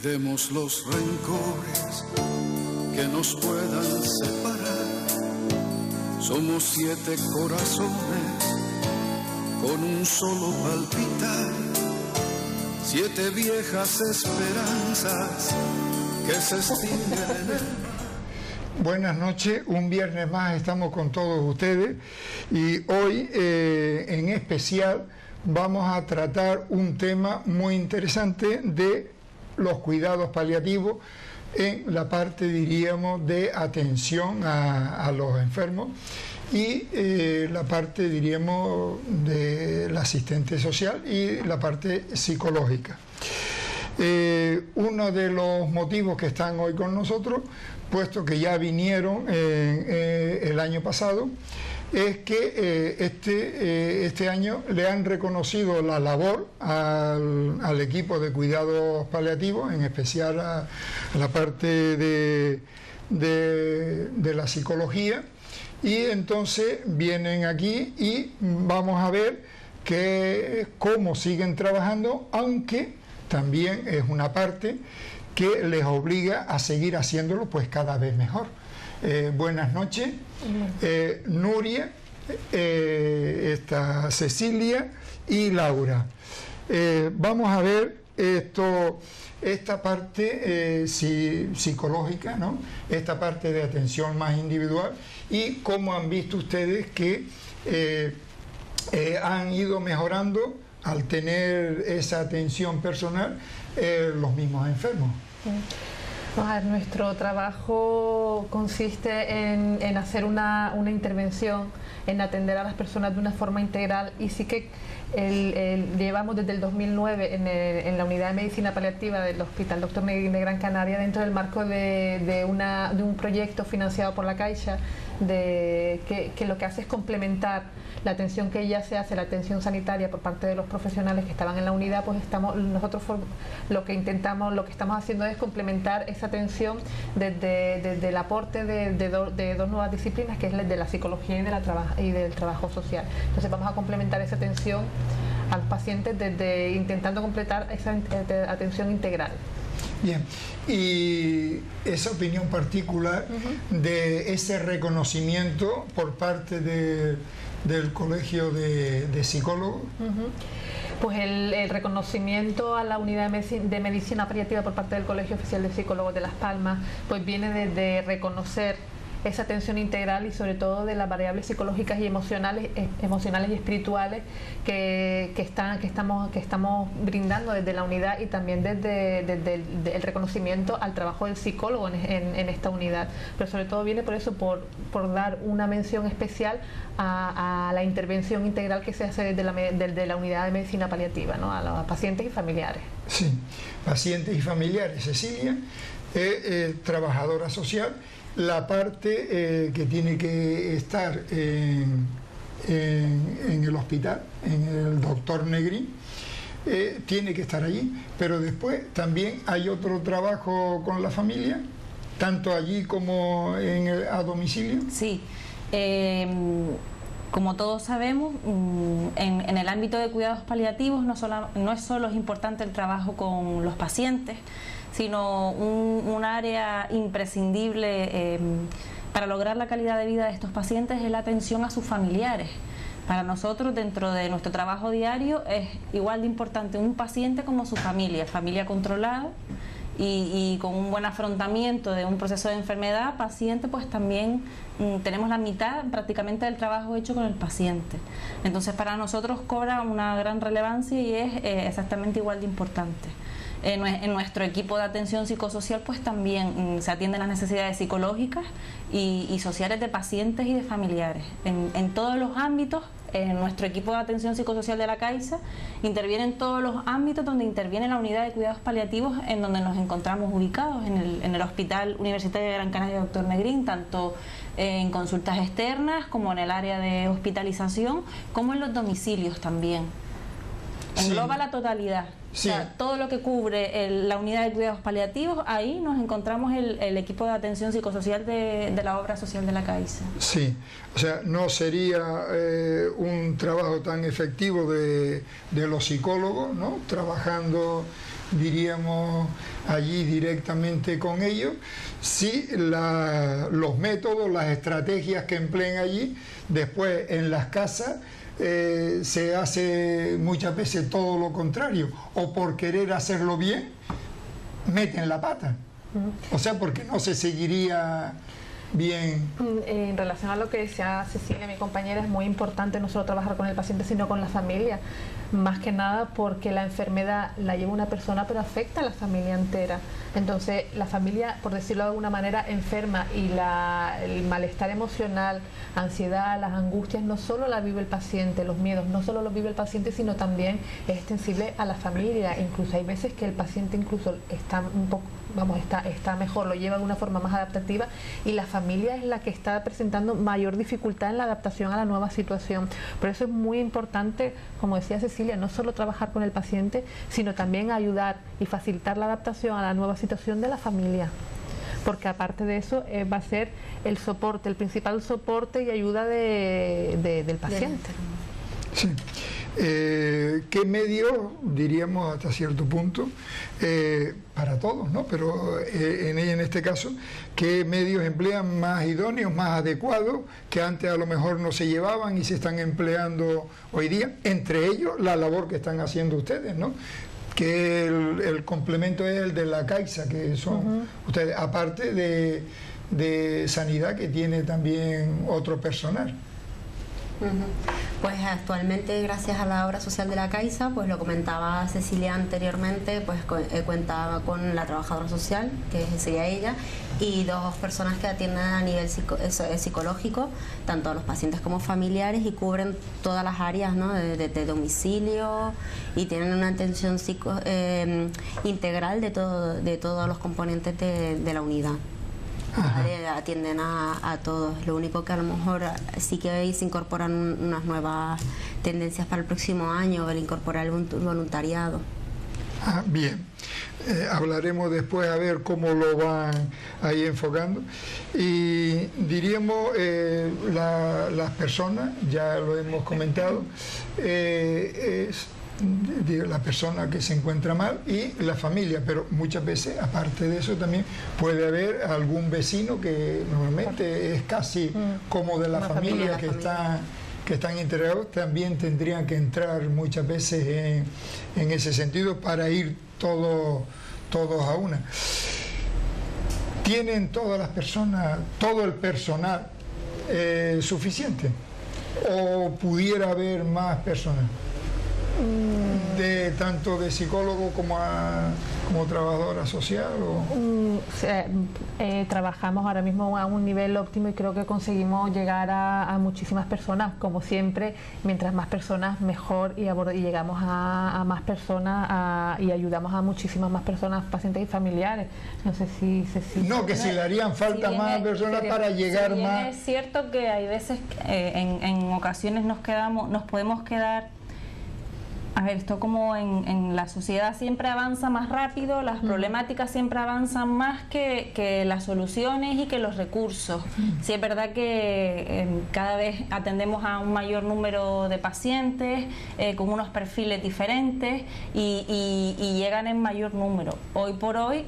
Olvidemos los rencores que nos puedan separar. Somos 7 corazones con un solo palpitar. 7 viejas esperanzas que se extinguen en el mar. Buenas noches, un viernes más estamos con todos ustedes y hoy en especial vamos a tratar un tema muy interesante de los cuidados paliativos en la parte, diríamos, de atención a los enfermos y la parte, diríamos, de la asistente social y la parte psicológica. Uno de los motivos que están hoy con nosotros, puesto que ya vinieron el año pasado, es que este año le han reconocido la labor al equipo de cuidados paliativos, en especial a la parte de la psicología, y entonces vienen aquí y vamos a ver cómo siguen trabajando, aunque también es una parte que les obliga a seguir haciéndolo pues cada vez mejor. Buenas noches, Nuria, Cecilia y Laura. Vamos a ver esta parte psicológica, ¿no? Esta parte de atención más individual y cómo han visto ustedes que han ido mejorando al tener esa atención personal los mismos enfermos. Nuestro trabajo consiste en hacer una intervención, en atender a las personas de una forma integral, y sí que llevamos desde el 2009 en la unidad de medicina paliativa del Hospital Dr. Negrín de Gran Canaria, dentro del marco de un proyecto financiado por la Caixa, que lo que hace es complementar la atención que ya se hace, la atención sanitaria por parte de los profesionales que estaban en la unidad. Pues nosotros lo que estamos haciendo es complementar esa atención desde el aporte de dos nuevas disciplinas, que es el de la psicología y del trabajo social. Entonces vamos a complementar esa atención a los pacientes intentando completar esa atención integral. Bien, y esa opinión particular de ese reconocimiento por parte del Colegio de Psicólogos. Pues el reconocimiento a la unidad de medicina paliativa por parte del Colegio Oficial de Psicólogos de Las Palmas, pues viene de reconocer esa atención integral y sobre todo de las variables psicológicas y emocionales y espirituales que estamos brindando desde la unidad, y también desde el reconocimiento al trabajo del psicólogo en esta unidad. Pero sobre todo viene por eso, por dar una mención especial a la intervención integral que se hace desde la unidad de medicina paliativa, ¿no? A los pacientes y familiares. Sí, pacientes y familiares. Cecilia, trabajadora social. La parte que tiene que estar en el hospital, en el Dr. Negrín, tiene que estar allí, pero después también hay otro trabajo con la familia, tanto allí como a domicilio. Sí, como todos sabemos, en el ámbito de cuidados paliativos no es solo importante el trabajo con los pacientes, sino un área imprescindible para lograr la calidad de vida de estos pacientes es la atención a sus familiares. Para nosotros, dentro de nuestro trabajo diario, es igual de importante un paciente como su familia controlada y con un buen afrontamiento de un proceso de enfermedad. Paciente, pues también tenemos la mitad prácticamente del trabajo hecho con el paciente. Entonces para nosotros cobra una gran relevancia y es exactamente igual de importante. En nuestro equipo de atención psicosocial pues también se atienden las necesidades psicológicas y sociales de pacientes y de familiares. En todos los ámbitos, en nuestro equipo de atención psicosocial de la Caixa interviene en todos los ámbitos donde interviene la unidad de cuidados paliativos en donde nos encontramos ubicados, en el Hospital Universitario de Gran Canaria Dr. Negrín, tanto en consultas externas como en el área de hospitalización, como en los domicilios también. engloba la totalidad. Sí. O sea, todo lo que cubre la unidad de cuidados paliativos, ahí nos encontramos el equipo de atención psicosocial de la obra social de la Caixa. Sí, o sea, no sería un trabajo tan efectivo de los psicólogos, ¿no? Trabajando, diríamos, allí directamente con ellos, si los métodos, las estrategias que empleen allí, después en las casas, se hace muchas veces todo lo contrario, o por querer hacerlo bien meten la pata, o sea, porque no se seguiría bien. En relación a lo que decía Cecilia, mi compañera, es muy importante no solo trabajar con el paciente sino con la familia, más que nada porque la enfermedad la lleva una persona pero afecta a la familia entera. Entonces la familia, por decirlo de alguna manera, enferma, y el malestar emocional, ansiedad, las angustias, no solo la vive el paciente, los miedos no solo los vive el paciente, sino también es extensible a la familia. Incluso hay veces que el paciente incluso está un poco, está mejor, lo lleva de una forma más adaptativa, y la familia es la que está presentando mayor dificultad en la adaptación a la nueva situación. Por eso es muy importante, como decía Cecilia, no solo trabajar con el paciente, sino también ayudar y facilitar la adaptación a la nueva situación de la familia, porque aparte de eso va a ser el soporte, el principal soporte y ayuda del paciente. Sí. ¿Qué medios, diríamos hasta cierto punto, para todos, ¿no? Pero en este caso, qué medios emplean más idóneos, más adecuados, que antes a lo mejor no se llevaban y se están empleando hoy día? Entre ellos, la labor que están haciendo ustedes, ¿no? Que el complemento es el de la Caixa, que son ustedes, aparte de sanidad, que tiene también otro personal. Pues actualmente, gracias a la obra social de la Caixa, pues lo comentaba Cecilia anteriormente, pues cuenta con la trabajadora social, que sería ella, y 2 personas que atienden a nivel psicológico, tanto a los pacientes como familiares, y cubren todas las áreas, ¿no? de domicilio, y tienen una atención integral de todos los componentes de la unidad. Atienden a todos. Lo único que a lo mejor sí que ahí se incorporan unas nuevas tendencias para el próximo año, el incorporar el voluntariado. Bien, hablaremos después a ver cómo lo van ahí enfocando. Y diríamos, las personas, ya lo hemos comentado, es la persona que se encuentra mal y la familia, pero muchas veces, aparte de eso, también puede haber algún vecino que normalmente es casi como de la familia, que están integrados, también tendrían que entrar muchas veces en ese sentido para ir todos a una. ¿Tienen todas las personas, todo el personal suficiente? ¿O pudiera haber más personas? Tanto de psicólogo como trabajadora social, trabajamos ahora mismo a un nivel óptimo y creo que conseguimos llegar a muchísimas personas, como siempre. Mientras más personas mejor, y llegamos a más personas y ayudamos a muchísimas más personas, pacientes y familiares. No sé si si le harían falta más personas para llegar más. Es cierto que hay veces en ocasiones nos podemos quedar. A ver, esto como en la sociedad siempre avanza más rápido, las problemáticas siempre avanzan más que las soluciones y que los recursos. Sí, es verdad que cada vez atendemos a un mayor número de pacientes con unos perfiles diferentes y llegan en mayor número. Hoy por hoy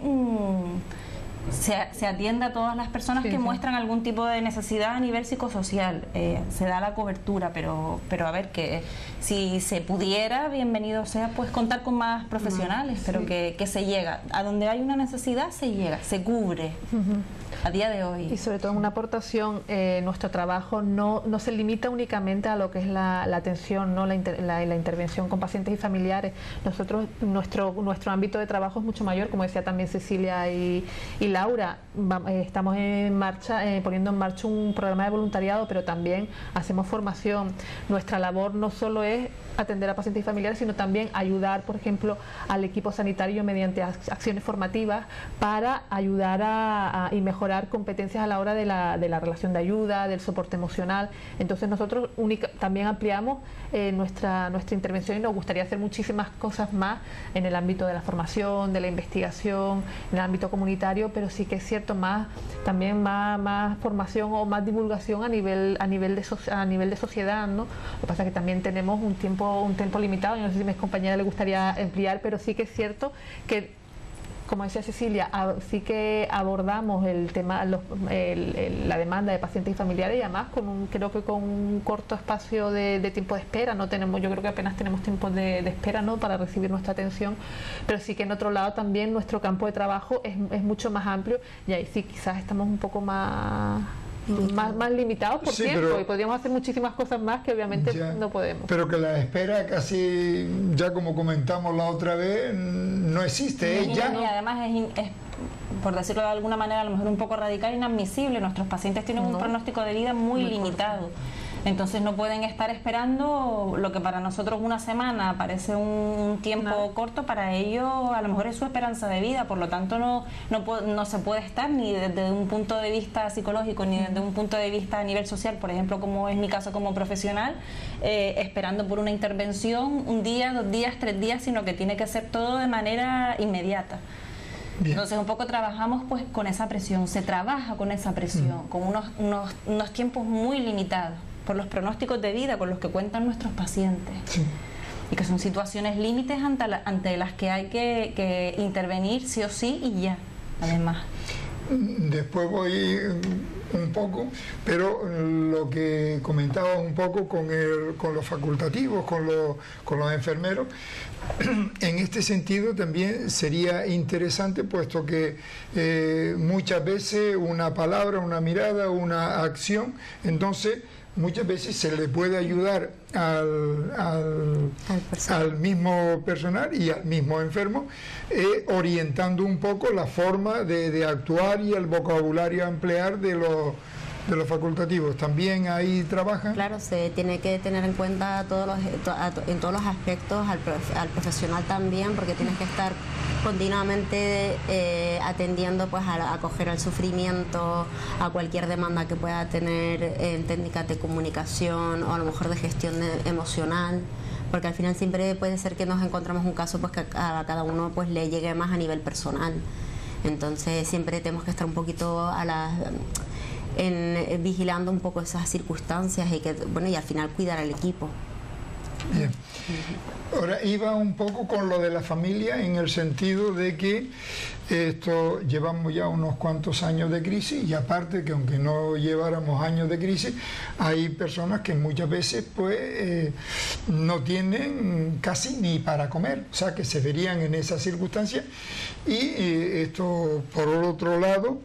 se atiende a todas las personas que muestran algún tipo de necesidad a nivel psicosocial, se da la cobertura, pero a ver, que si se pudiera, bienvenido sea pues contar con más profesionales, pero que se llega, a donde hay una necesidad se llega, se cubre. A día de hoy. Y sobre todo en una aportación, nuestro trabajo no se limita únicamente a lo que es la atención, ¿no? la intervención con pacientes y familiares. Nosotros, nuestro ámbito de trabajo es mucho mayor, como decía también Cecilia y Laura, estamos en marcha, poniendo en marcha un programa de voluntariado, pero también hacemos formación. Nuestra labor no solo es atender a pacientes y familiares, sino también ayudar, por ejemplo, al equipo sanitario mediante acciones formativas para ayudar y mejorar competencias a la hora de la relación de ayuda, del soporte emocional. Entonces nosotros también ampliamos nuestra intervención y nos gustaría hacer muchísimas cosas más en el ámbito de la formación, de la investigación, en el ámbito comunitario, pero sí que es cierto, también más formación o más divulgación a nivel de sociedad, ¿no? Lo que pasa es que también tenemos un tiempo limitado, y no sé si a mis compañeras les gustaría ampliar, pero sí que es cierto que, como decía Cecilia, sí que abordamos el tema, la demanda de pacientes y familiares, y además creo que con un corto espacio de tiempo de espera. Yo creo que apenas tenemos tiempo de espera, ¿no?, para recibir nuestra atención, pero sí que en otro lado también nuestro campo de trabajo es mucho más amplio, y ahí sí quizás estamos un poco más limitados por tiempo, y podríamos hacer muchísimas cosas más que obviamente no podemos. Pero que la espera casi, ya como comentamos la otra vez, no existe. Y además es, por decirlo de alguna manera, a lo mejor un poco radical, inadmisible. Nuestros pacientes tienen un pronóstico de vida muy limitado. Entonces no pueden estar esperando lo que para nosotros una semana parece un tiempo corto, para ellos a lo mejor es su esperanza de vida. Por lo tanto no se puede estar ni desde un punto de vista psicológico ni desde un punto de vista a nivel social, por ejemplo, como es mi caso como profesional, esperando por una intervención un día, 2 días, 3 días, sino que tiene que ser todo de manera inmediata. Bien. Entonces un poco trabajamos pues con esa presión, se trabaja con esa presión, con unos tiempos muy limitados por los pronósticos de vida con los que cuentan nuestros pacientes. Sí. Y que son situaciones límites ante las que hay que intervenir sí o sí y ya, además. Después voy un poco, pero lo que comentaba un poco con los facultativos, con los enfermeros, en este sentido también sería interesante, puesto que muchas veces una palabra, una mirada, una acción, entonces muchas veces se le puede ayudar al mismo personal y al mismo enfermo, orientando un poco la forma de actuar y el vocabulario a emplear de los facultativos. ¿También ahí trabajan? Claro, se tiene que tener en cuenta en todos los aspectos al profesional también, porque tienes que estar continuamente atendiendo pues a acoger al sufrimiento, a cualquier demanda que pueda tener en técnicas de comunicación o a lo mejor de gestión emocional, porque al final siempre puede ser que nos encontramos un caso pues que a cada uno pues le llegue más a nivel personal. Entonces siempre tenemos que estar un poquito vigilando un poco esas circunstancias y al final cuidar al equipo. Bien. Ahora iba un poco con lo de la familia, en el sentido de que esto llevamos ya unos cuantos años de crisis, y aparte que aunque no lleváramos años de crisis, hay personas que muchas veces pues no tienen casi ni para comer, o sea que se verían en esas circunstancias, y esto por otro lado,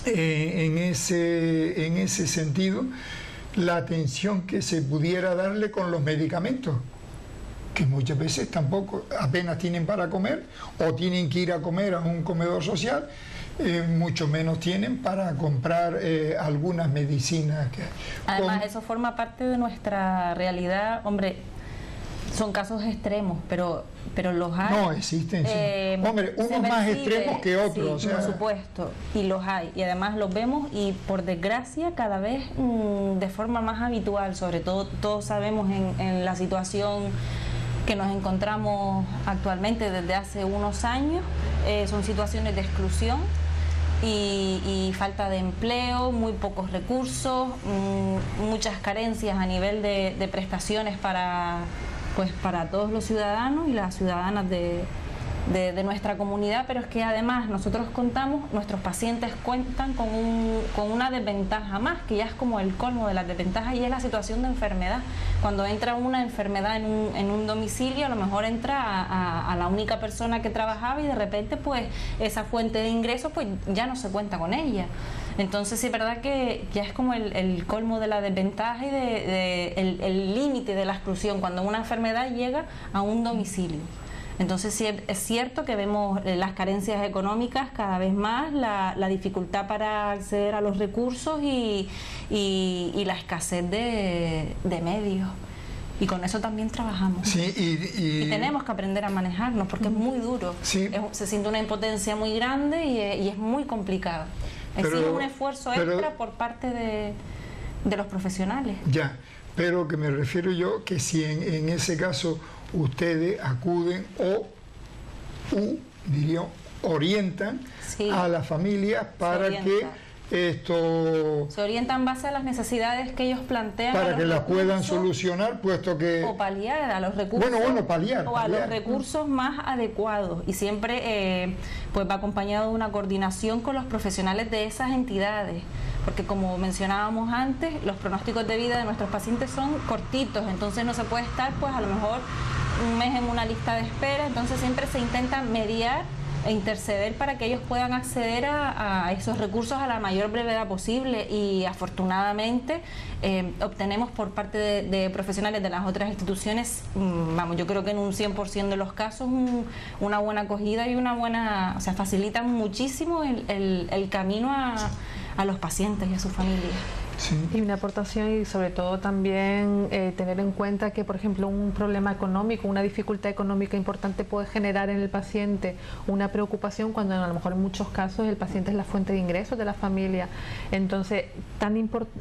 en ese sentido, la atención que se pudiera darle con los medicamentos, que muchas veces tampoco apenas tienen para comer, o tienen que ir a comer a un comedor social, mucho menos tienen para comprar algunas medicinas. Además, eso forma parte de nuestra realidad. Hombre, son casos extremos, pero los hay. No, existen, sí. Hombre, unos más extremos que otros. Sí, por supuesto, y los hay. Y además los vemos, y por desgracia cada vez de forma más habitual. Sobre todo, todos sabemos en la situación que nos encontramos actualmente desde hace unos años, son situaciones de exclusión y falta de empleo, muy pocos recursos, muchas carencias a nivel de prestaciones para todos los ciudadanos y las ciudadanas de nuestra comunidad, pero es que además nuestros pacientes cuentan con una desventaja más, que ya es como el colmo de las desventajas, y es la situación de enfermedad. Cuando entra una enfermedad en un domicilio, a lo mejor entra a la única persona que trabajaba, y de repente pues esa fuente de ingresos pues ya no se cuenta con ella. Entonces sí es verdad que ya es como el colmo de la desventaja y el límite de la exclusión, cuando una enfermedad llega a un domicilio. Entonces sí es cierto que vemos las carencias económicas cada vez más, la dificultad para acceder a los recursos y la escasez de medios. Y con eso también trabajamos. Sí, y tenemos que aprender a manejarnos porque es muy duro. Sí. Se siente una impotencia muy grande y es muy complicado. Exige un esfuerzo extra por parte de los profesionales. Ya, pero que me refiero yo que si en ese caso ustedes acuden orientan a las familias para que esto se orienta en base a las necesidades que ellos plantean para que las puedan solucionar, puesto que o paliar a los recursos paliar a los recursos más adecuados, y siempre pues va acompañado de una coordinación con los profesionales de esas entidades, porque como mencionábamos antes, los pronósticos de vida de nuestros pacientes son cortitos, entonces no se puede estar pues a lo mejor un mes en una lista de espera, entonces siempre se intenta mediar e interceder para que ellos puedan acceder a esos recursos a la mayor brevedad posible, y afortunadamente obtenemos por parte de profesionales de las otras instituciones, yo creo que en un 100% de los casos una buena acogida y una buena, o sea, facilitan muchísimo el camino a los pacientes y a sus familias. Sí. Y una aportación, y sobre todo también tener en cuenta que, por ejemplo, un problema económico, una dificultad económica importante puede generar en el paciente una preocupación cuando a lo mejor en muchos casos el paciente es la fuente de ingresos de la familia. Entonces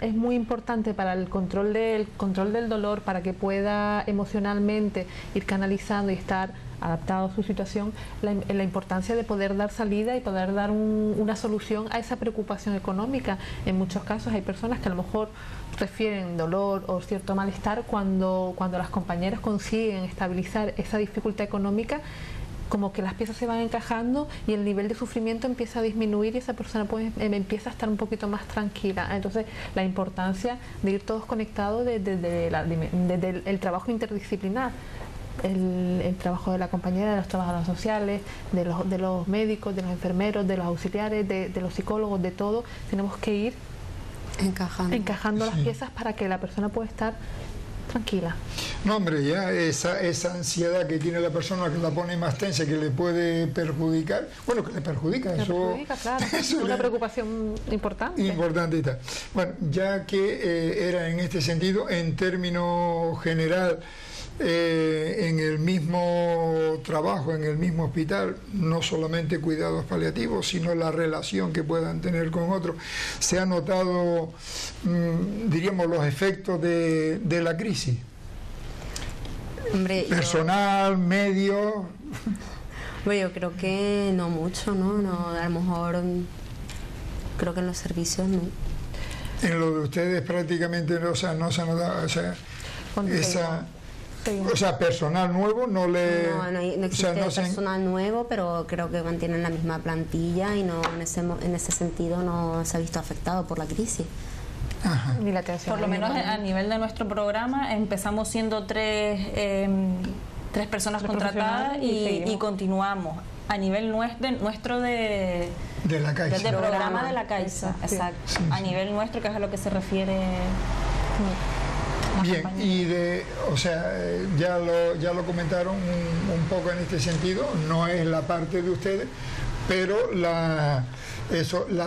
es muy importante para el control del dolor, para que pueda emocionalmente ir canalizando y estar adaptado a su situación, la importancia de poder dar salida y poder dar una solución a esa preocupación económica. En muchos casos hay personas que a lo mejor refieren dolor o cierto malestar cuando las compañeras consiguen estabilizar esa dificultad económica, como que las piezas se van encajando y el nivel de sufrimiento empieza a disminuir y esa persona empieza a estar un poquito más tranquila. Entonces la importancia de ir todos conectados desde el trabajo interdisciplinar. El trabajo de la compañera, de los trabajadores sociales, de los médicos, de los enfermeros, de los auxiliares, de los psicólogos, de todo, tenemos que ir encajando las piezas para que la persona pueda estar tranquila. No, hombre, ya esa ansiedad que tiene la persona, que la pone más tensa, que le puede perjudicar, bueno, que le perjudica, claro, es una preocupación importante. Importante y tal. Bueno, ya que era en este sentido, en términos general, en el mismo trabajo, en el mismo hospital, no solamente cuidados paliativos, sino la relación que puedan tener con otros, se ha notado, diríamos, los efectos de la crisis. Hombre, personal, medios. Bueno, yo creo que no mucho, ¿no? A lo mejor creo que en los servicios no. En lo de ustedes prácticamente, o sea, no se ha notado, o sea, personal nuevo no existe personal nuevo, pero creo que mantienen la misma plantilla y no en ese sentido no se ha visto afectado por la crisis. Ajá. Ni la atención. Por lo menos a nivel de nuestro programa empezamos siendo tres personas contratadas y continuamos a nivel nuestro de la Caixa. Del programa de la Caixa, exacto. Sí. A nivel nuestro, que es a lo que se refiere. Bien, y ya lo comentaron un poco en este sentido, no es la parte de ustedes, pero la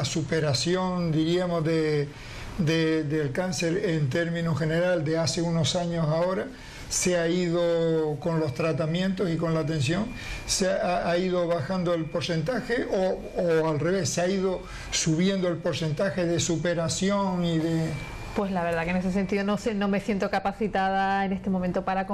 superación, diríamos, del cáncer en términos general de hace unos años ahora, se ha ido con los tratamientos y con la atención, se ha ido bajando el porcentaje o al revés, se ha ido subiendo el porcentaje de superación y de... Pues la verdad que en ese sentido no me siento capacitada en este momento para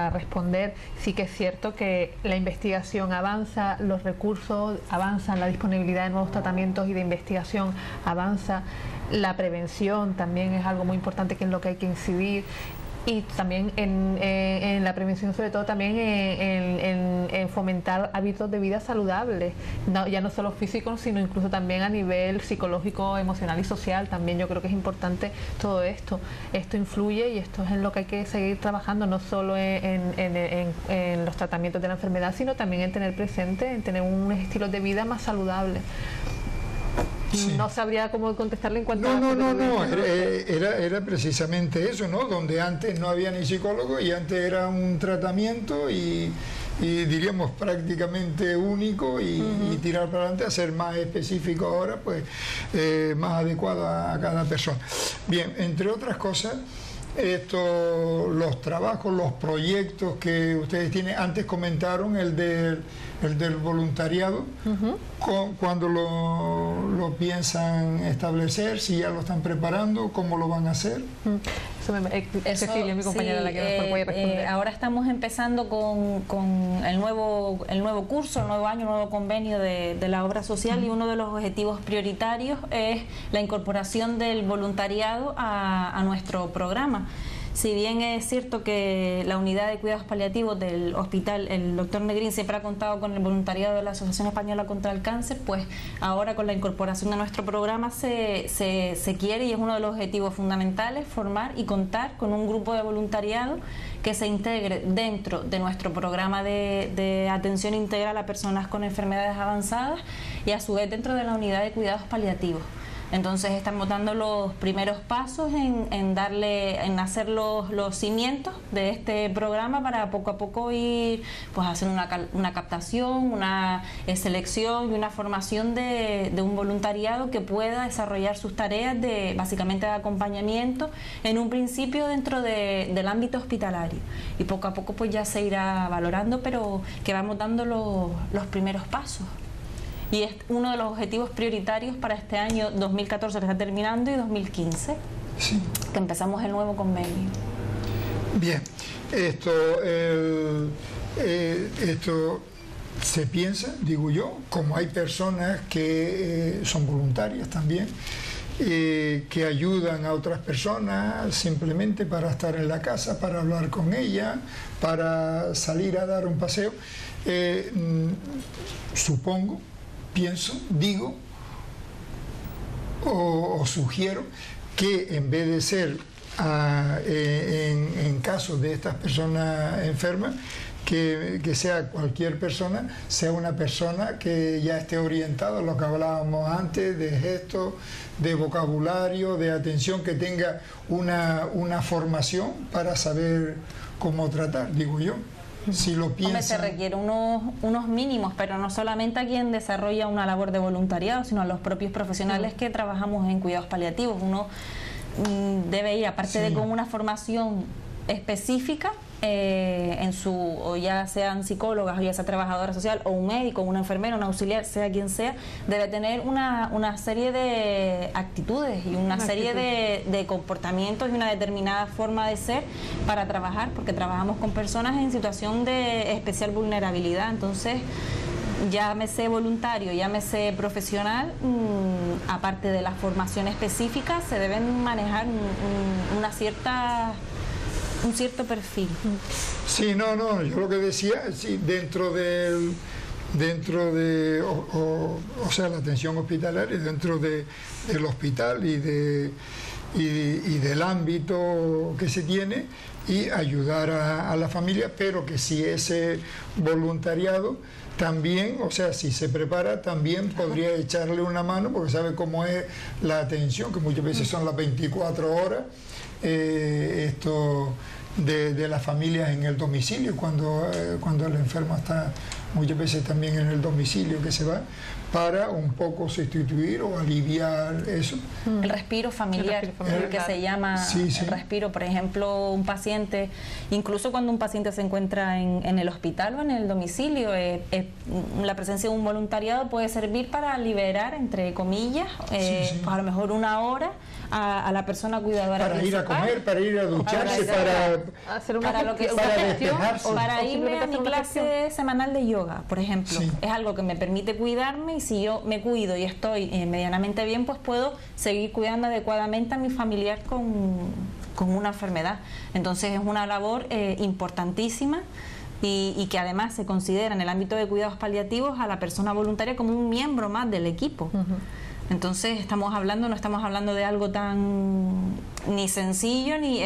responder. Sí que es cierto que la investigación avanza, los recursos avanzan, la disponibilidad de nuevos tratamientos y de investigación avanza, la prevención también es algo muy importante que en lo que hay que incidir. Y también en la prevención, sobre todo también en fomentar hábitos de vida saludables, ya no solo físicos, sino incluso también a nivel psicológico, emocional y social. También yo creo que es importante todo esto. Esto influye y esto es en lo que hay que seguir trabajando, no solo en los tratamientos de la enfermedad, sino también en tener presente, en tener un estilo de vida más saludable. Sí. No sabría cómo contestarle en cuanto No, era precisamente eso, ¿no? Donde antes no había ni psicólogo y antes era un tratamiento y diríamos prácticamente único y tirar para adelante, a ser más específico ahora, pues más adecuado a cada persona. Bien, entre otras cosas, los trabajos, los proyectos que ustedes tienen, antes comentaron el del voluntariado, ¿cuándo lo piensan establecer? Si ya lo están preparando, ¿cómo lo van a hacer? Cecilia, mi compañera, la que mejor puede responder. Ahora estamos empezando con el nuevo curso, el nuevo año, el nuevo convenio de la obra social, y uno de los objetivos prioritarios es la incorporación del voluntariado a nuestro programa. Si bien es cierto que la unidad de cuidados paliativos del hospital, el doctor Negrín, siempre ha contado con el voluntariado de la Asociación Española contra el Cáncer, pues ahora con la incorporación de nuestro programa se quiere, y es uno de los objetivos fundamentales, formar y contar con un grupo de voluntariado que se integre dentro de nuestro programa de atención integral a personas con enfermedades avanzadas y a su vez dentro de la unidad de cuidados paliativos. Entonces estamos dando los primeros pasos en hacer los cimientos de este programa para poco a poco ir pues haciendo una captación, una selección y una formación de un voluntariado que pueda desarrollar sus tareas básicamente de acompañamiento en un principio dentro del ámbito hospitalario, y poco a poco pues ya se irá valorando, pero que vamos dando los primeros pasos. Y es uno de los objetivos prioritarios para este año 2014 que está terminando y 2015, sí, que empezamos el nuevo convenio. Bien, esto se piensa, digo yo, como hay personas que son voluntarias también, que ayudan a otras personas simplemente para estar en la casa, para hablar con ella, para salir a dar un paseo, supongo, pienso, digo o sugiero que en vez de ser en caso de estas personas enfermas, que sea cualquier persona, sea una persona que ya esté orientada a lo que hablábamos antes, de gestos, de vocabulario, de atención, que tenga una formación para saber cómo tratar, digo yo. Si lo piensan... Se requiere unos mínimos, pero no solamente a quien desarrolla una labor de voluntariado, sino a los propios profesionales que trabajamos en cuidados paliativos. Uno debe ir, aparte de con una formación específica, o ya sean psicólogas, o ya sea trabajadora social, o un médico, una enfermera, un auxiliar, sea quien sea, debe tener una serie de actitudes y una serie de comportamientos y una determinada forma de ser para trabajar, porque trabajamos con personas en situación de especial vulnerabilidad. Entonces, llámese voluntario, llámese profesional, aparte de la formación específica, se deben manejar un cierto perfil. Sí, no, yo lo que decía, sí, dentro de la atención hospitalaria, dentro del hospital y del ámbito que se tiene, y ayudar a la familia, pero que si ese voluntariado también, o sea, si se prepara, también podría echarle una mano, porque sabe cómo es la atención, que muchas veces son las 24 horas, de las familias en el domicilio, cuando el enfermo está muchas veces también en el domicilio, que se va, para un poco sustituir o aliviar eso. El respiro familiar, que se llama el respiro. Por ejemplo, un paciente, incluso cuando un paciente se encuentra en el hospital o en el domicilio, la presencia de un voluntariado puede servir para liberar, entre comillas, pues a lo mejor una hora a la persona cuidadora para principal, ir a comer, para ir a ducharse, para hacer una despejarse, para irme a mi clase semanal de yoga, por ejemplo. Es algo que me permite cuidarme, y si yo me cuido y estoy medianamente bien, pues puedo seguir cuidando adecuadamente a mi familiar con una enfermedad. Entonces es una labor importantísima, y que además se considera en el ámbito de cuidados paliativos a la persona voluntaria como un miembro más del equipo. Entonces no estamos hablando de algo tan ni sencillo, ni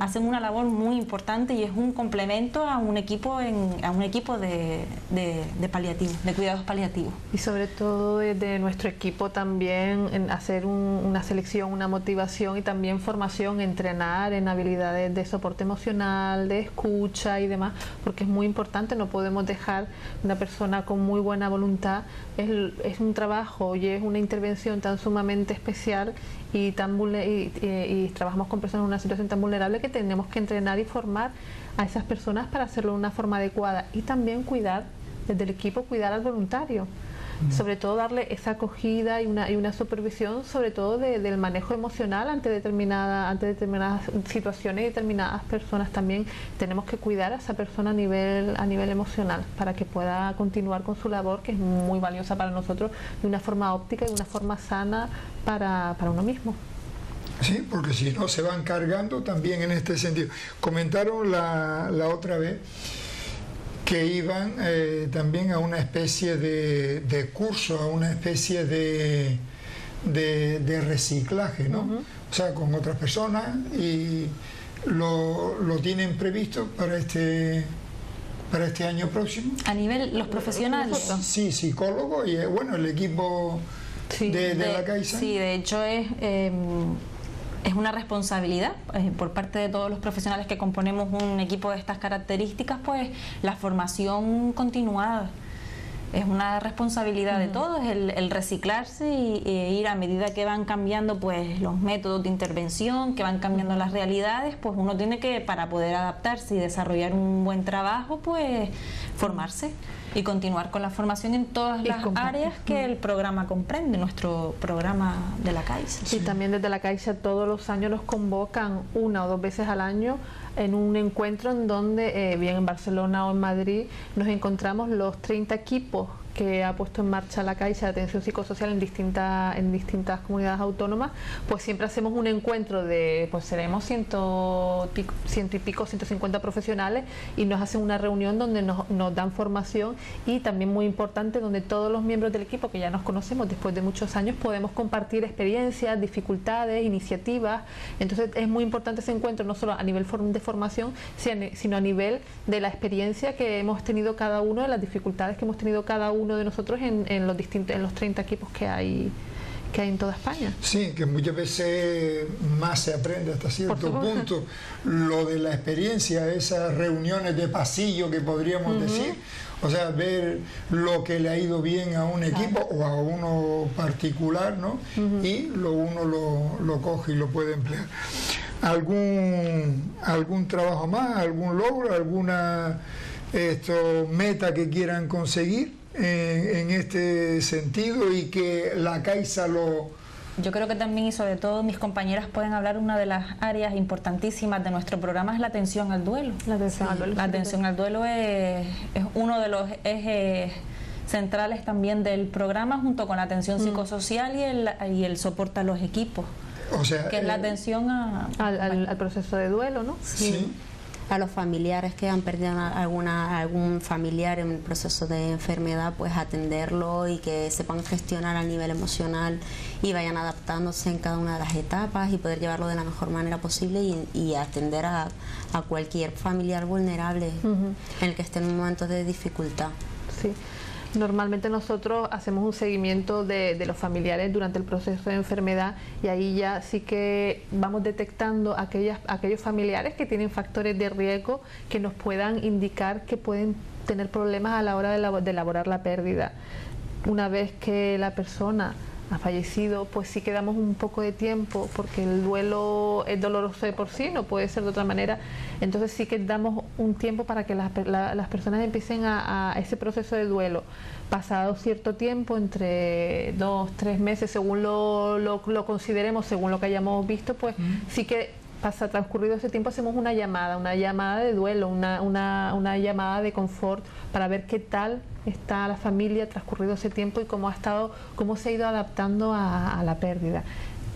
hacen una labor muy importante y es un complemento a un equipo de paliativos, de cuidados paliativos. Y sobre todo de nuestro equipo también en hacer una selección, una motivación y también formación, entrenar en habilidades de soporte emocional, de escucha y demás, porque es muy importante. No podemos dejar una persona con muy buena voluntad. Es un trabajo y es una intervención tan sumamente especial y trabajamos con personas en una situación tan vulnerable que tenemos que entrenar y formar a esas personas para hacerlo de una forma adecuada y también cuidar, desde el equipo, cuidar al voluntario. Sobre todo darle esa acogida y una supervisión, sobre todo del manejo emocional ante determinadas situaciones y determinadas personas. También tenemos que cuidar a esa persona a nivel emocional para que pueda continuar con su labor, que es muy valiosa para nosotros, de una forma óptica y de una forma sana para uno mismo. Sí, porque si no se van cargando también en este sentido. Comentaron la otra vez que iban también a una especie de curso, a una especie de reciclaje, ¿no? O sea, con otras personas, y lo tienen previsto para este año próximo. A nivel, los profesionales. Sí, psicólogos y bueno, el equipo de la Caixa. Sí, de hecho es una responsabilidad por parte de todos los profesionales que componemos un equipo de estas características, pues la formación continuada. Es una responsabilidad de todos el reciclarse y ir a medida que van cambiando pues los métodos de intervención, que van cambiando las realidades, pues uno tiene que, para poder adaptarse y desarrollar un buen trabajo, pues formarse y continuar con la formación en todas las áreas que el programa comprende, nuestro programa de la Caixa. Y también desde la Caixa todos los años nos convocan 1 o 2 veces al año en un encuentro en donde, bien en Barcelona o en Madrid, nos encontramos los 30 equipos que ha puesto en marcha la Caixa de atención psicosocial en distintas comunidades autónomas. Pues siempre hacemos un encuentro de, pues seremos 150 profesionales, y nos hacen una reunión donde nos dan formación, y también muy importante, donde todos los miembros del equipo que ya nos conocemos después de muchos años podemos compartir experiencias, dificultades, iniciativas. Entonces es muy importante ese encuentro, no solo a nivel de formación, sino a nivel de la experiencia que hemos tenido cada uno, de las dificultades que hemos tenido cada uno de nosotros en los 30 equipos que hay en toda España. Sí, que muchas veces más se aprende hasta cierto punto. Lo de la experiencia, esas reuniones de pasillo que podríamos decir, o sea, ver lo que le ha ido bien a un equipo o a uno particular, ¿no? Y uno lo coge y lo puede emplear. ¿Algún trabajo más, algún logro, alguna meta que quieran conseguir en este sentido, y que la Caixa Yo creo que también, y sobre todo mis compañeras pueden hablar, una de las áreas importantísimas de nuestro programa es la atención al duelo. La atención al duelo es uno de los ejes centrales también del programa, junto con la atención psicosocial y el soporte a los equipos. O sea, que es la atención al proceso de duelo, ¿no? Sí. A los familiares que han perdido algún familiar en el proceso de enfermedad, pues atenderlo y que sepan gestionar a nivel emocional y vayan adaptándose en cada una de las etapas y poder llevarlo de la mejor manera posible y atender a cualquier familiar vulnerable en el que esté en momentos de dificultad. Sí. Normalmente nosotros hacemos un seguimiento de los familiares durante el proceso de enfermedad, y ahí ya sí que vamos detectando aquellos familiares que tienen factores de riesgo que nos puedan indicar que pueden tener problemas a la hora de elaborar la pérdida. Una vez que la persona ha fallecido, pues sí que damos un poco de tiempo, porque el duelo es doloroso de por sí, no puede ser de otra manera. Entonces sí que damos un tiempo para que las personas empiecen a ese proceso de duelo. Pasado cierto tiempo, entre 2 o 3 meses, según lo consideremos, según lo que hayamos visto, pues sí que transcurrido ese tiempo hacemos una llamada de duelo, una llamada de confort, para ver qué tal está la familia transcurrido ese tiempo y cómo se ha ido adaptando a la pérdida.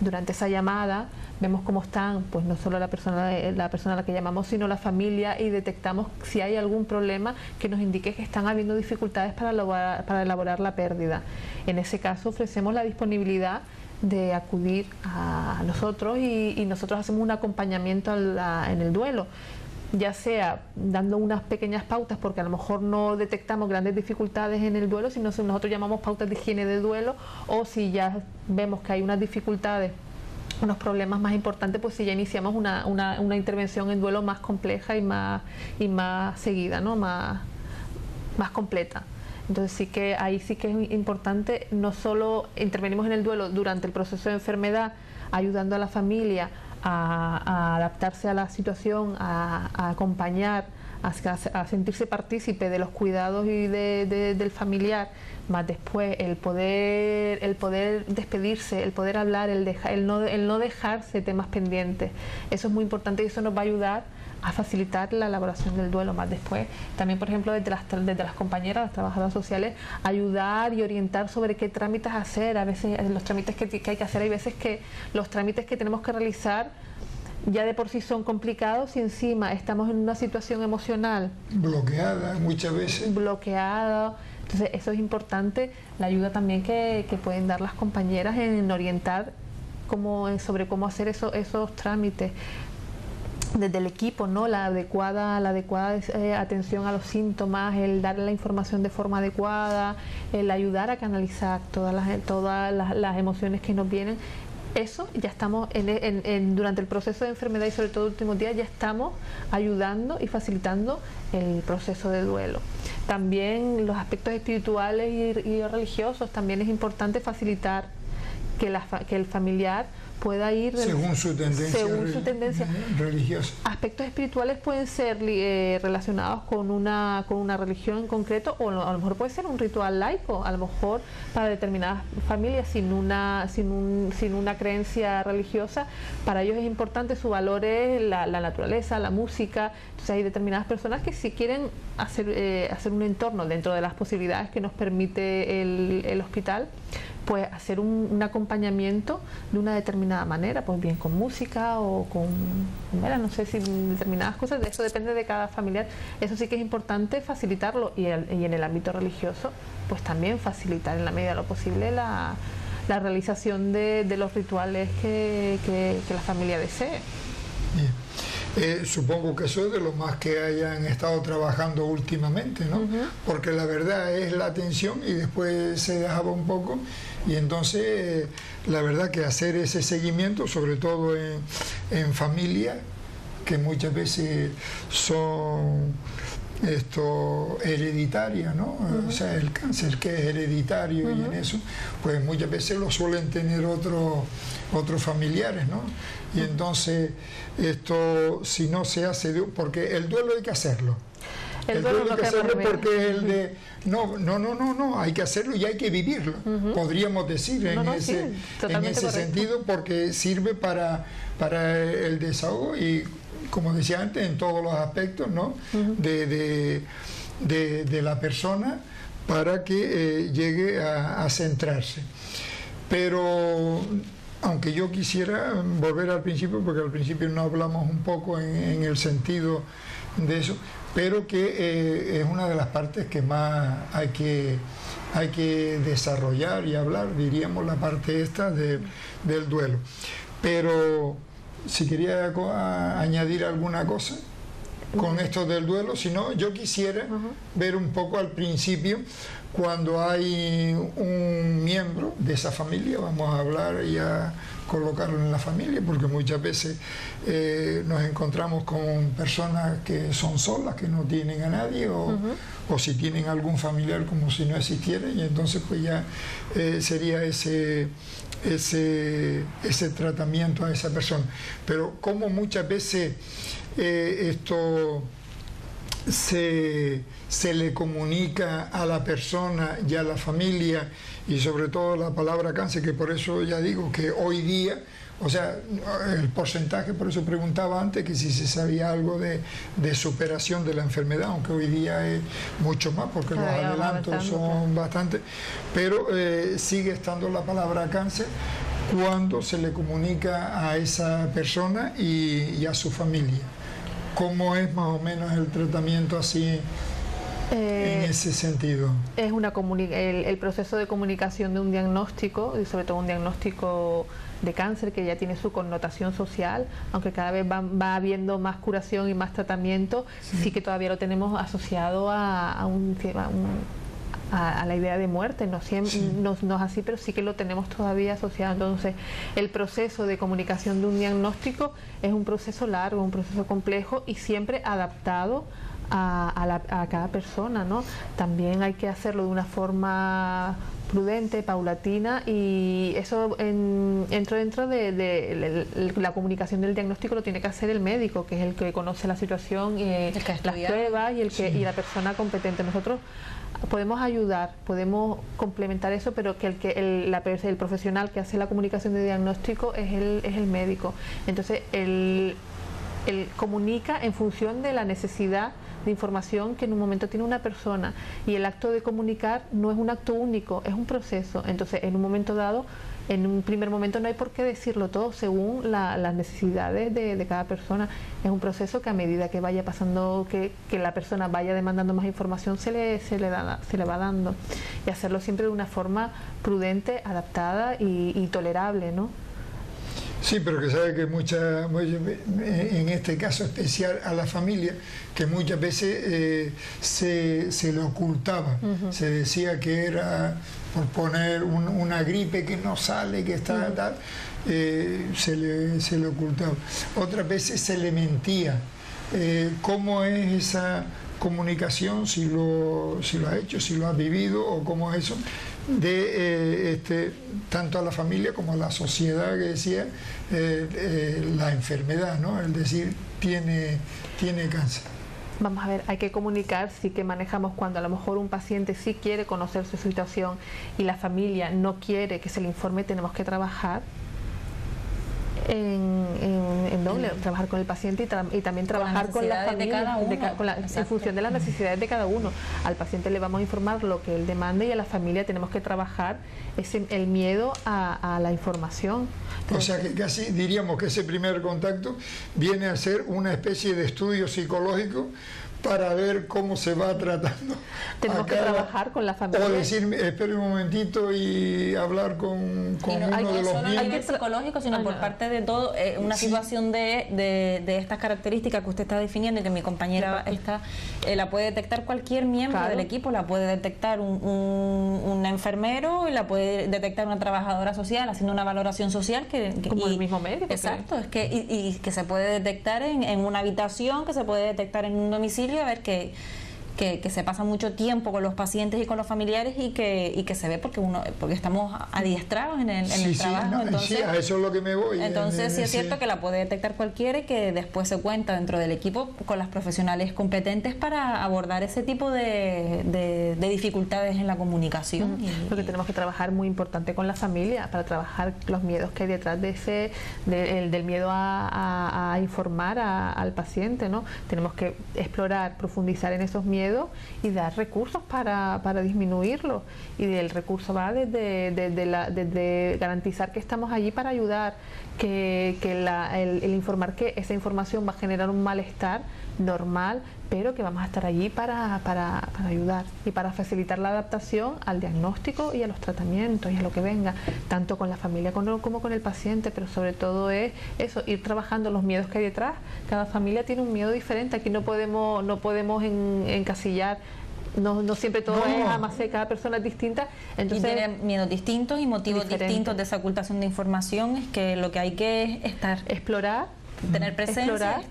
Durante esa llamada vemos cómo están, pues no solo la persona a la que llamamos, sino la familia, y detectamos si hay algún problema que nos indique que están habiendo dificultades para elaborar la pérdida. En ese caso ofrecemos la disponibilidad de acudir a nosotros y nosotros hacemos un acompañamiento en el duelo, ya sea dando unas pequeñas pautas, porque a lo mejor no detectamos grandes dificultades en el duelo, sino nosotros llamamos pautas de higiene de duelo, o si ya vemos que hay unas dificultades, unos problemas más importantes, pues si ya iniciamos una intervención en duelo más compleja y más seguida, ¿no? más completa. Entonces sí que ahí sí que es importante, no solo intervenimos en el duelo durante el proceso de enfermedad, ayudando a la familia a adaptarse a la situación, a acompañar, a sentirse partícipe de los cuidados y del familiar, más después el poder despedirse, el poder hablar, el no dejarse temas pendientes. Eso es muy importante y eso nos va a ayudar a facilitar la elaboración del duelo más después. También, por ejemplo, desde las compañeras, las trabajadoras sociales, ayudar y orientar sobre qué trámites hacer. A veces los trámites que hay que hacer, hay veces que los trámites que tenemos que realizar ya de por sí son complicados y encima estamos en una situación emocional bloqueada muchas veces. Bloqueada. Entonces eso es importante, la ayuda también que pueden dar las compañeras en orientar sobre cómo hacer esos trámites. Desde el equipo, ¿no? La adecuada atención a los síntomas, el darle la información de forma adecuada, el ayudar a canalizar todas las emociones que nos vienen. Eso ya estamos durante el proceso de enfermedad y sobre todo últimos días ya estamos ayudando y facilitando el proceso de duelo. También los aspectos espirituales y religiosos, también es importante facilitar que el familiar pueda ir según su tendencia religiosa. Aspectos espirituales pueden ser relacionados con una religión en concreto, o a lo mejor puede ser un ritual laico, a lo mejor para determinadas familias sin una creencia religiosa. Para ellos es importante, su valor es la naturaleza, la música. Entonces hay determinadas personas que si quieren hacer un entorno dentro de las posibilidades que nos permite el hospital, pues hacer un acompañamiento de una determinada manera, pues bien con música o con, no sé si determinadas cosas, de eso depende de cada familiar. Eso sí que es importante facilitarlo y en el ámbito religioso, pues también facilitar en la medida de lo posible la realización de los rituales que la familia desee. Supongo que eso es de lo más que hayan estado trabajando últimamente, ¿no? Porque la verdad es la atención y después se dejaba un poco, y entonces la verdad que hacer ese seguimiento, sobre todo en familia, que muchas veces son hereditarias, ¿no? O sea, el cáncer que es hereditario, y en eso pues muchas veces lo suelen tener otros familiares, ¿no? Y entonces esto, si no se hace, porque el duelo hay que hacerlo. El duelo hay que hacerlo porque es el de no, hay que hacerlo y hay que vivirlo, podríamos decir en ese sentido, porque sirve para el desahogo y, como decía antes, en todos los aspectos, ¿no? de la persona, para que llegue a centrarse. Pero aunque yo quisiera volver al principio, porque al principio no hablamos un poco en el sentido de eso, pero que es una de las partes que más hay que desarrollar y hablar, diríamos, la parte esta del duelo. Pero si quería añadir alguna cosa con esto del duelo, si no, yo quisiera ver un poco al principio, cuando hay un miembro de esa familia, vamos a hablar y a colocarlo en la familia, porque muchas veces nos encontramos con personas que son solas, que no tienen a nadie, o si tienen algún familiar como si no existiera, y entonces pues ya sería ese tratamiento a esa persona. Pero como muchas veces esto se le comunica a la persona y a la familia, y sobre todo la palabra cáncer, que por eso ya digo que hoy día, o sea, el porcentaje, por eso preguntaba antes que si se sabía algo de superación de la enfermedad, aunque hoy día es mucho más, porque los adelantos son bastantes, pero sigue estando la palabra cáncer cuando se le comunica a esa persona y a su familia. ¿Cómo es más o menos el tratamiento así? en ese sentido? Es el proceso de comunicación de un diagnóstico, y sobre todo un diagnóstico de cáncer que ya tiene su connotación social, aunque cada vez va habiendo más curación y más tratamiento, sí que todavía lo tenemos asociado a la idea de muerte, no es así, pero sí que lo tenemos todavía asociado. Entonces, el proceso de comunicación de un diagnóstico es un proceso largo, un proceso complejo y siempre adaptado a cada persona, ¿no? También hay que hacerlo de una forma prudente, paulatina, y eso dentro de la comunicación del diagnóstico lo tiene que hacer el médico, que es el que conoce la situación y las pruebas y la persona competente. Nosotros podemos ayudar, podemos complementar eso, pero que el profesional que hace la comunicación de diagnóstico es el médico. Entonces él comunica en función de la necesidad de información que en un momento tiene una persona, y el acto de comunicar no es un acto único, es un proceso. Entonces, en un momento dado, en un primer momento no hay por qué decirlo todo según las necesidades de cada persona. Es un proceso que a medida que vaya pasando, que la persona vaya demandando más información, se le va dando, y hacerlo siempre de una forma prudente, adaptada y tolerable, ¿no? Sí, pero que sabe que en este caso especial a la familia, que muchas veces se le ocultaba, se decía que era, por poner una gripe que no sale, que está tal, se le ocultaba. Otras veces se le mentía. ¿Cómo es esa comunicación, si lo ha hecho, si lo ha vivido, o cómo es eso, de tanto a la familia como a la sociedad, que decía la enfermedad, ¿no? Es decir, tiene cáncer? Vamos a ver, hay que comunicar, sí que manejamos cuando a lo mejor un paciente sí quiere conocer su situación y la familia no quiere que se le informe, tenemos que trabajar en doble, trabajar con el paciente y también trabajar con la familia, en función de las necesidades de cada uno. Al paciente le vamos a informar lo que él demande, y a la familia tenemos que trabajar el miedo a la información. O sea que casi diríamos que ese primer contacto viene a ser una especie de estudio psicológico para ver cómo se va tratando. Tenemos que trabajar con la familia. O decir, espere un momentito y hablar con uno de los miembros. No hay que psicológico, sino por parte de todo, una situación de estas características que usted está definiendo y que mi compañera la puede detectar cualquier miembro del equipo, la puede detectar un enfermero, y la puede detectar una trabajadora social haciendo una valoración social como el mismo médico. Exacto, es que y que se puede detectar en una habitación, que se puede detectar en un domicilio, a ver que se pasa mucho tiempo con los pacientes y con los familiares, y que se ve porque estamos adiestrados en el trabajo. Entonces, a eso es lo que me voy. Entonces sí es cierto que la puede detectar cualquiera, y que después se cuenta dentro del equipo con las profesionales competentes para abordar ese tipo de dificultades en la comunicación. Lo que tenemos que trabajar muy importante con la familia, para trabajar los miedos que hay detrás del miedo a informar al paciente, ¿no? Tenemos que explorar, profundizar en esos miedos y dar recursos para disminuirlo, y el recurso va desde garantizar que estamos allí para ayudar, el informar que esa información va a generar un malestar normal, pero que vamos a estar allí para ayudar y para facilitar la adaptación al diagnóstico y a los tratamientos y a lo que venga, tanto con la familia como con el paciente. Pero sobre todo es eso, ir trabajando los miedos que hay detrás. Cada familia tiene un miedo diferente, aquí no podemos encasillar. No siempre todo es amacé, cada persona es distinta. Entonces, y tiene miedos distintos y motivos distintos de esa ocultación de información. Es que lo que hay que explorar, tener presencia,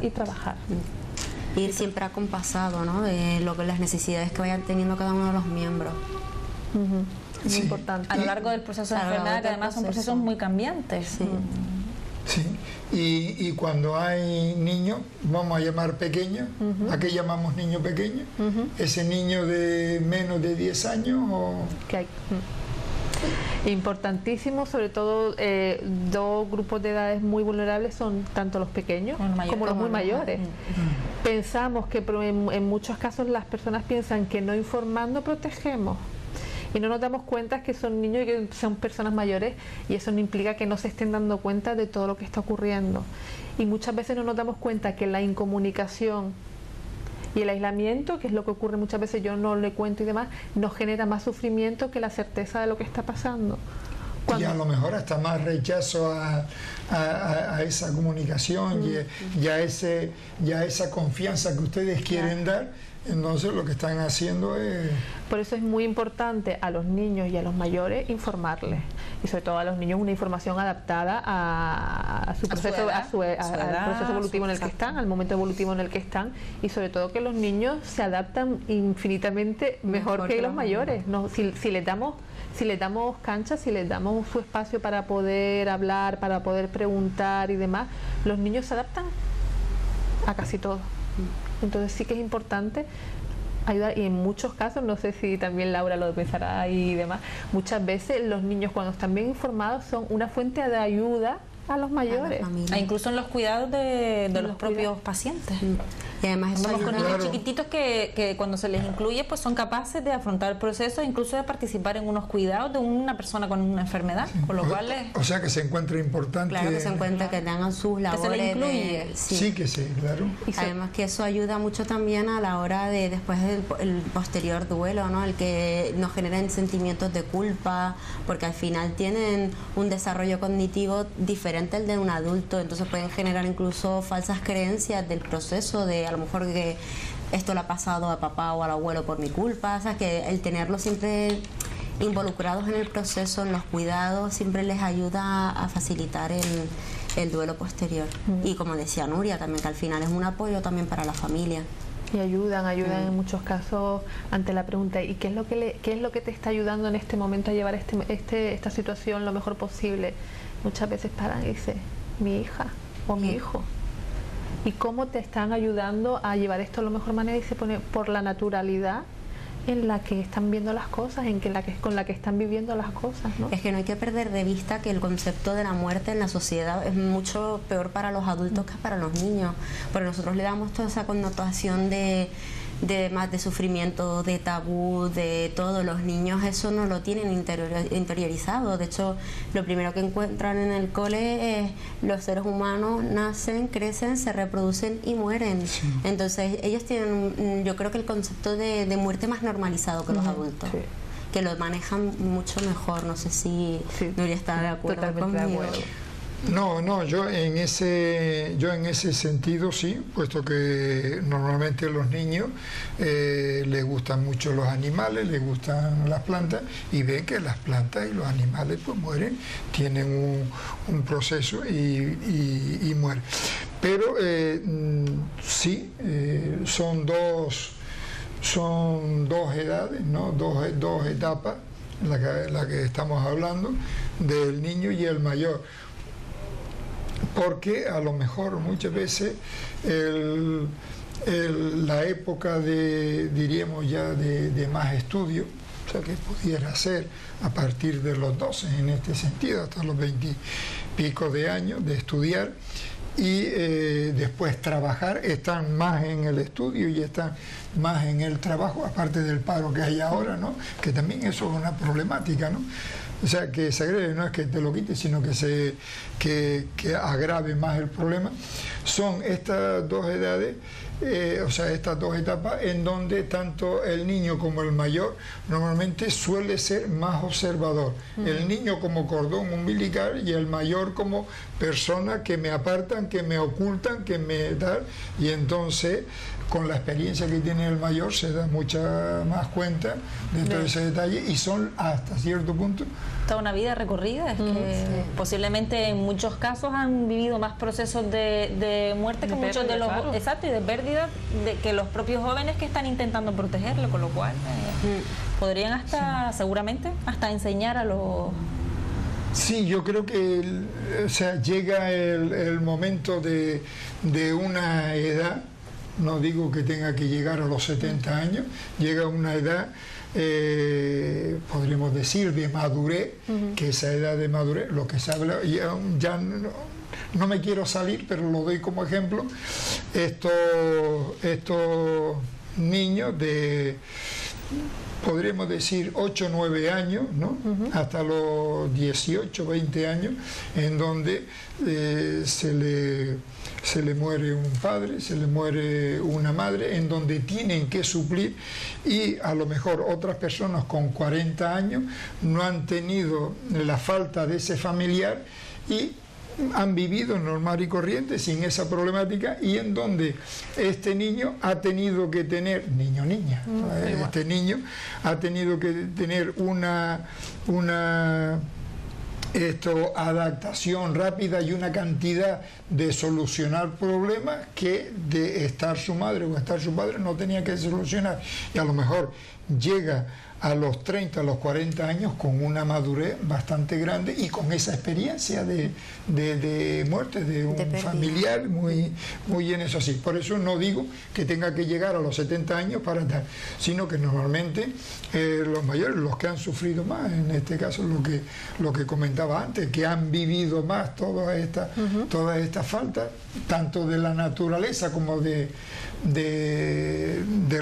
y trabajar. Ir siempre acompasado, ¿no? De las necesidades que vayan teniendo cada uno de los miembros. Muy importante. A lo largo del proceso de enfermedad, que además son procesos muy cambiantes. Sí. Y cuando hay niños, vamos a llamar pequeños, ¿a qué llamamos niño pequeño? ¿Ese niño de menos de 10 años? Que hay. Importantísimo, sobre todo dos grupos de edades muy vulnerables son tanto los pequeños como los muy mayores. Pensamos que en muchos casos las personas piensan que no informando protegemos, y no nos damos cuenta que son niños y que son personas mayores, y eso no implica que no se estén dando cuenta de todo lo que está ocurriendo. Y muchas veces no nos damos cuenta que la incomunicación Y el aislamiento, que es lo que ocurre muchas veces, yo no le cuento y demás, nos genera más sufrimiento que la certeza de lo que está pasando. Y a lo mejor hasta más rechazo a esa comunicación y a esa confianza que ustedes quieren dar. Entonces lo que están haciendo es... Por eso es muy importante a los niños y a los mayores informarles, y sobre todo a los niños una información adaptada a su proceso, al proceso evolutivo en el que están, al momento evolutivo en el que están, y sobre todo que los niños se adaptan infinitamente mejor que los mayores. No, si les damos cancha, si les damos su espacio para poder hablar, para poder preguntar y demás, los niños se adaptan a casi todo. Entonces sí que es importante ayudar, y en muchos casos, no sé si también Laura lo pensará y demás, muchas veces los niños cuando están bien informados son una fuente de ayuda a los mayores. E incluso en los cuidados de los propios pacientes. Y además eso con niños chiquititos que cuando se les incluye pues son capaces de afrontar el proceso, incluso de participar en unos cuidados de una persona con una enfermedad, con lo cual o sea que se encuentra importante. Claro, que se encuentra que tengan sus labores. Que se les incluye. Sí, que sí, claro. Además que eso ayuda mucho también a la hora de después del el posterior duelo, ¿no? El que nos generen sentimientos de culpa, porque al final tienen un desarrollo cognitivo diferente al de un adulto, entonces pueden generar incluso falsas creencias del proceso, de a lo mejor que esto le ha pasado a papá o al abuelo por mi culpa, o sea que el tenerlos siempre involucrados en el proceso, en los cuidados, siempre les ayuda a facilitar el duelo posterior. Y como decía Nuria también, que al final es un apoyo también para la familia. Y ayudan en muchos casos ante la pregunta, ¿y qué es lo que te está ayudando en este momento a llevar esta situación lo mejor posible? Muchas veces paran y dicen, mi hija o mi hijo. ¿Y cómo te están ayudando a llevar esto de la mejor manera? Y se pone por la naturalidad en la que están viendo las cosas, con la que están viviendo las cosas, ¿no? Es que no hay que perder de vista que el concepto de la muerte en la sociedad es mucho peor para los adultos que para los niños, porque nosotros le damos toda esa connotación de más de sufrimiento, de tabú, de todo. Los niños eso no lo tienen interiorizado. De hecho, lo primero que encuentran en el cole es los seres humanos nacen, crecen, se reproducen y mueren. Sí. Entonces ellos tienen, yo creo que el concepto de muerte más normalizado que los adultos. Sí. Que lo manejan mucho mejor. No sé si Nuria está de acuerdo totalmente conmigo. De acuerdo. No, yo en ese sentido sí, puesto que normalmente a los niños les gustan mucho los animales, les gustan las plantas, y ven que las plantas y los animales pues mueren, tienen un proceso y mueren. Pero sí, son dos edades, ¿no? Dos etapas, la que estamos hablando, del niño y el mayor. Porque a lo mejor muchas veces la época diríamos ya de más estudio, o sea que pudiera ser a partir de los 12 en este sentido, hasta los 20 y pico de años de estudiar, y después trabajar, están más en el estudio y están más en el trabajo, aparte del paro que hay ahora, ¿no? Que también eso es una problemática, ¿no? O sea, que se agreve, no es que te lo quite, sino que agrave más el problema. Son estas dos edades, o sea, estas dos etapas en donde tanto el niño como el mayor normalmente suele ser más observador. El niño como cordón umbilical y el mayor como persona que me apartan, que me ocultan, que me dan, y entonces con la experiencia que tiene el mayor se da mucha más cuenta de todo ese detalle, y son hasta cierto punto toda una vida recorrida, es que posiblemente en muchos casos han vivido más procesos de muerte que muchos de los exacto, y de pérdida que los propios jóvenes que están intentando protegerlo, con lo cual podrían hasta seguramente hasta enseñar a los... Sí, yo creo que o sea, llega el momento de una edad, no digo que tenga que llegar a los 70 años, llega una edad, podríamos decir, de madurez, que esa edad de madurez, lo que se habla, ya no me quiero salir, pero lo doy como ejemplo, estos niños podríamos decir 8 o 9 años, ¿no? Hasta los 18, 20 años, en donde se le muere un padre, se le muere una madre, en donde tienen que suplir, y a lo mejor otras personas con 40 años no han tenido la falta de ese familiar y han vivido normal y corriente sin esa problemática, y en donde este niño ha tenido que tener, niño o niña, este niño ha tenido que tener una adaptación rápida y una cantidad de solucionar problemas que de estar su madre o estar su padre no tenía que solucionar, y a lo mejor llega a los 30, a los 40 años con una madurez bastante grande y con esa experiencia de muerte de un familiar muy en eso así. Por eso no digo que tenga que llegar a los 70 años para tal, sino que normalmente los mayores, los que han sufrido más, en este caso lo que comentaba antes, que han vivido más todas estas faltas, tanto de la naturaleza como de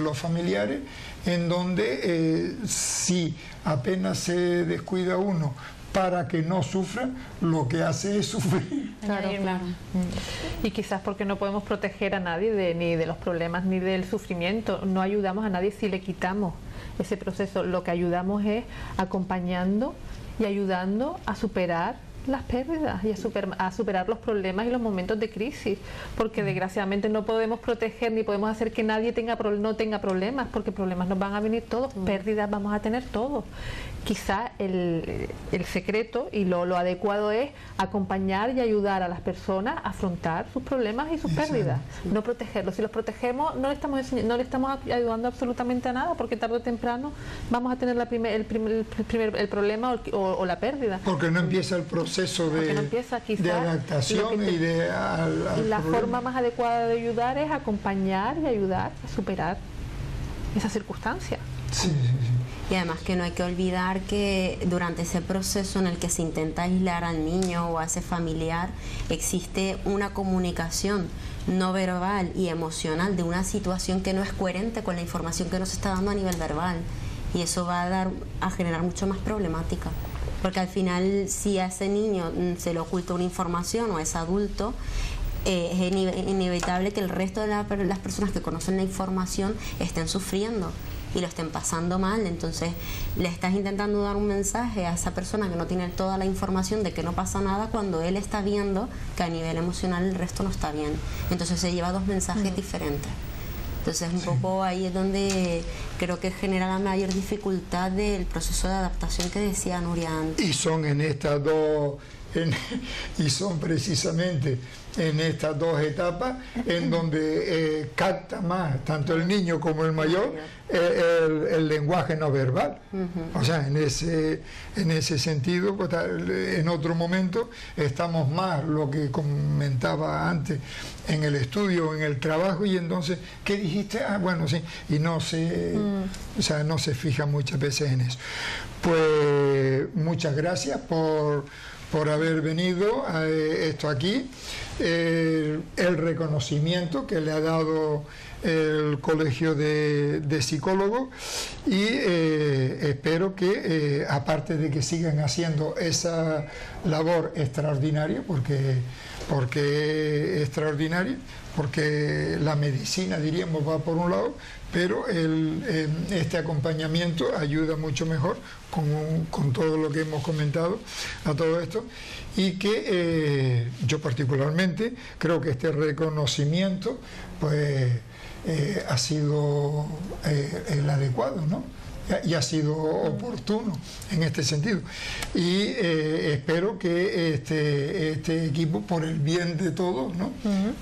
los familiares, en donde si apenas se descuida uno para que no sufra, lo que hace es sufrir. Claro. Y quizás porque no podemos proteger a nadie ni de los problemas ni del sufrimiento, no ayudamos a nadie si le quitamos ese proceso. Lo que ayudamos es acompañando y ayudando a superar las pérdidas y a superar los problemas y los momentos de crisis, porque desgraciadamente no podemos proteger ni podemos hacer que nadie no tenga problemas, porque problemas nos van a venir todos, pérdidas vamos a tener todos. Quizá el secreto y lo adecuado es acompañar y ayudar a las personas a afrontar sus problemas y sus pérdidas, no protegerlos. Si los protegemos no le estamos ayudando absolutamente a nada, porque tarde o temprano vamos a tener el problema o la pérdida. Porque no empieza el proceso de adaptación y de... La forma más adecuada de ayudar es acompañar y ayudar a superar esa circunstancia. Sí. Y además que no hay que olvidar que durante ese proceso en el que se intenta aislar al niño o a ese familiar, existe una comunicación no verbal y emocional de una situación que no es coherente con la información que nos está dando a nivel verbal, y eso va a generar mucho más problemática, porque al final si a ese niño se le oculta una información o a ese adulto, es inevitable que el resto de las personas que conocen la información estén sufriendo y lo estén pasando mal. Entonces le estás intentando dar un mensaje a esa persona que no tiene toda la información de que no pasa nada, cuando él está viendo que a nivel emocional el resto no está bien. Entonces se lleva dos mensajes diferentes. Entonces un poco ahí es donde creo que genera la mayor dificultad del proceso de adaptación que decía Nuria antes. Y son en estas dos... y son precisamente en estas dos etapas en donde capta más tanto el niño como el mayor el lenguaje no verbal. O sea, en ese sentido, pues, en otro momento estamos más, lo que comentaba antes, en el estudio, en el trabajo, y entonces, ¿qué dijiste? Ah, bueno, sí, y no se fija muchas veces en eso. Pues muchas gracias por haber venido a esto aquí, el reconocimiento que le ha dado el Colegio de Psicólogos, y espero que aparte de que sigan haciendo esa labor extraordinaria, porque extraordinaria, porque la medicina, diríamos, va por un lado, pero este acompañamiento ayuda mucho mejor con todo lo que hemos comentado a todo esto, y que yo particularmente creo que este reconocimiento pues ha sido el adecuado, ¿no? Y ha sido oportuno en este sentido, y espero que este equipo, por el bien de todos, ¿no?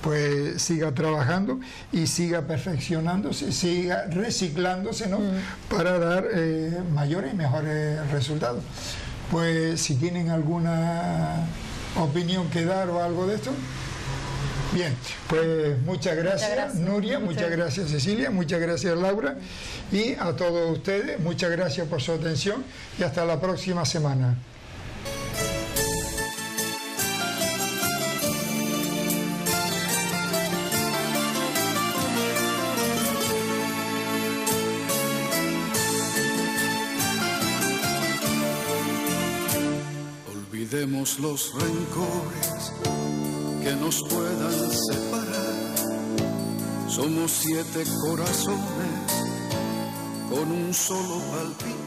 Pues siga trabajando y siga perfeccionándose, siga reciclándose, ¿no? Para dar mayores y mejores resultados. Pues si tienen alguna opinión que dar o algo de esto. Bien, pues muchas gracias Nuria, muchas gracias Cecilia, muchas gracias Laura, y a todos ustedes, muchas gracias por su atención y hasta la próxima semana. Olvidemos los rencores que nos puedan separar. Somos 7 corazones con un solo palpito.